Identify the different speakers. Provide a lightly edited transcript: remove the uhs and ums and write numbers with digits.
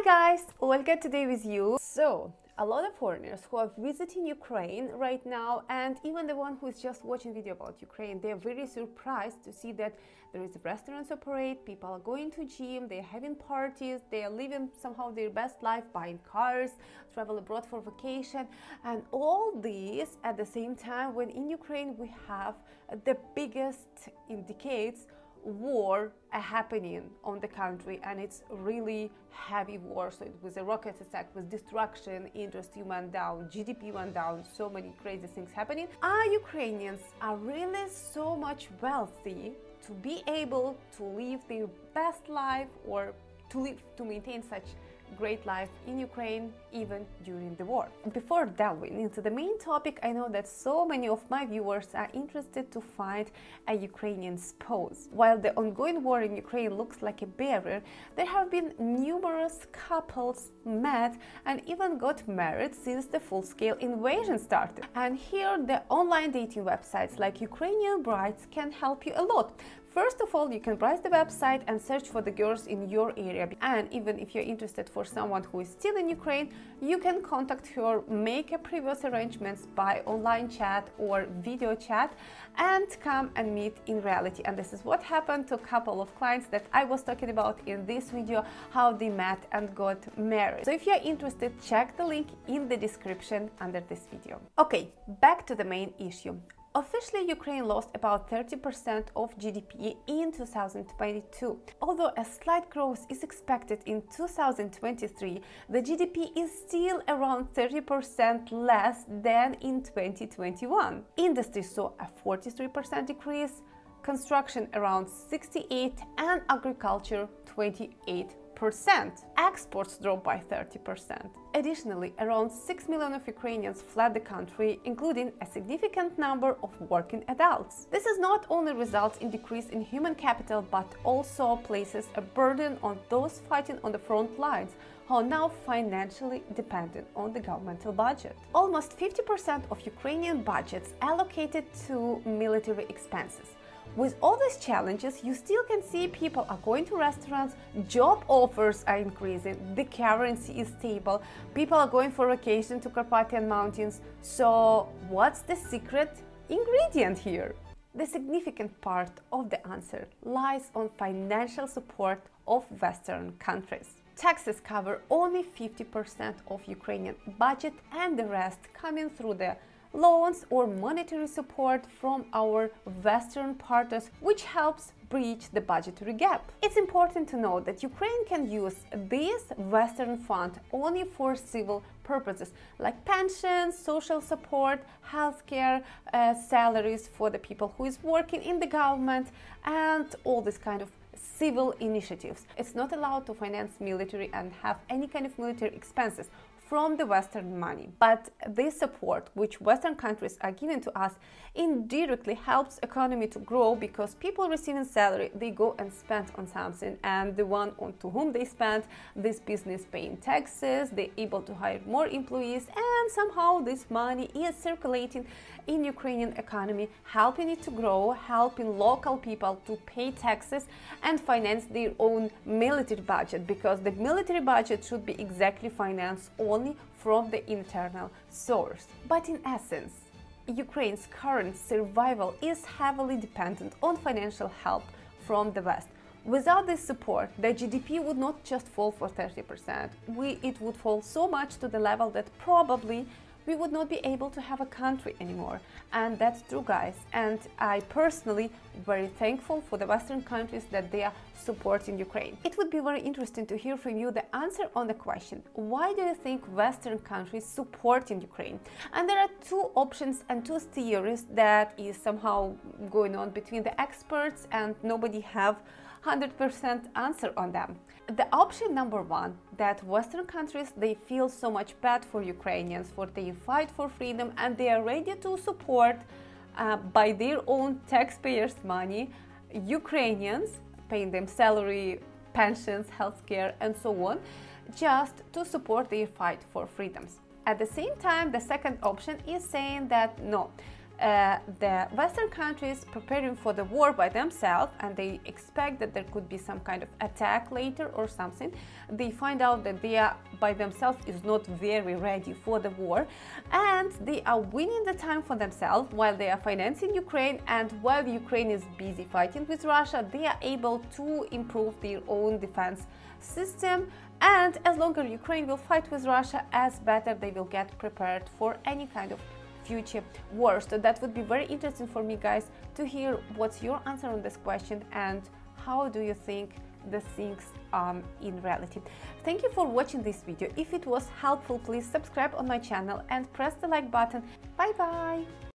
Speaker 1: guys, Olga today with you. So, a lot of foreigners who are visiting Ukraine right now, and even the one who is just watching video about Ukraine, they're very surprised to see that there is restaurants operate, people are going to gym, they're having parties, they are living somehow their best life, buying cars, travel abroad for vacation, and all this at the same time when in Ukraine we have the biggest in decades war happening on the country, and it's really heavy war. So it was a rocket attack with destruction, industry went down, GDP went down, so many crazy things happening. Our Ukrainians are really so much wealthy to be able to live their best life or to maintain such great life in Ukraine even during the war. Before delving into the main topic, I know that so many of my viewers are interested to find a Ukrainian spouse. While the ongoing war in Ukraine looks like a barrier, there have been numerous couples met and even got married since the full-scale invasion started. And here the online dating websites like Ukrainian Brides can help you a lot. First of all, you can browse the website and search for the girls in your area. And even if you're interested for someone who is still in Ukraine, you can contact her, make a previous arrangements by online chat or video chat, and come and meet in reality. And this is what happened to a couple of clients that I was talking about in this video, how they met and got married. So if you're interested, check the link in the description under this video. Okay, back to the main issue. Officially, Ukraine lost about 30% of GDP in 2022. Although a slight growth is expected in 2023, the GDP is still around 30% less than in 2021. Industry saw a 43% decrease, construction around 68%, and agriculture 28%. Exports dropped by 30%. Additionally, around 6 million of Ukrainians fled the country, including a significant number of working adults. This is not only results in decrease in human capital, but also places a burden on those fighting on the front lines, who are now financially dependent on the governmental budget. Almost 50% of Ukrainian budgets allocated to military expenses. With all these challenges, you still can see people are going to restaurants, job offers are increasing, the currency is stable, people are going for vacation to Carpathian Mountains. So what's the secret ingredient here? The significant part of the answer lies on financial support of Western countries. Taxes cover only 50% of Ukrainian budget, and the rest coming through the loans or monetary support from our Western partners, which helps bridge the budgetary gap. It's important to note that Ukraine can use this Western fund only for civil purposes like pensions, social support, healthcare, salaries for the people who is working in the government, and all this kind of civil initiatives. It's not allowed to finance military and have any kind of military expenses from the Western money. But this support, which Western countries are giving to us, indirectly helps economy to grow, because people receiving salary, they go and spend on something, and the one to whom they spend, this business paying taxes, they're able to hire more employees, and somehow this money is circulating in Ukrainian economy, helping it to grow, helping local people to pay taxes and finance their own military budget, because the military budget should be exactly financed only from the internal source. But in essence, Ukraine's current survival is heavily dependent on financial help from the West. Without this support, the GDP would not just fall for 30%, it would fall so much to the level that probably we would not be able to have a country anymore. And that's true, guys. And I personally very thankful for the Western countries that they are supporting Ukraine. It would be very interesting to hear from you the answer on the question, why do you think Western countries supporting Ukraine? And there are two options and two theories that is somehow going on between the experts, and nobody have 100% answer on them. The option number one, that Western countries, they feel so much bad for Ukrainians, for their fight for freedom, and they are ready to support by their own taxpayers' money Ukrainians, paying them salary, pensions, healthcare, and so on, just to support their fight for freedoms. At the same time, the second option is saying that no, the Western countries preparing for the war by themselves, and they expect that there could be some kind of attack later or something. They find out that they are by themselves is not very ready for the war, and they are winning the time for themselves while they are financing Ukraine, and while Ukraine is busy fighting with Russia, they are able to improve their own defense system. And as longer Ukraine will fight with Russia, as better they will get prepared for any kind of future wars. So that would be very interesting for me, guys, to hear what's your answer on this question and how do you think the things in reality. Thank you for watching this video. If it was helpful, please subscribe on my channel and press the like button. Bye bye.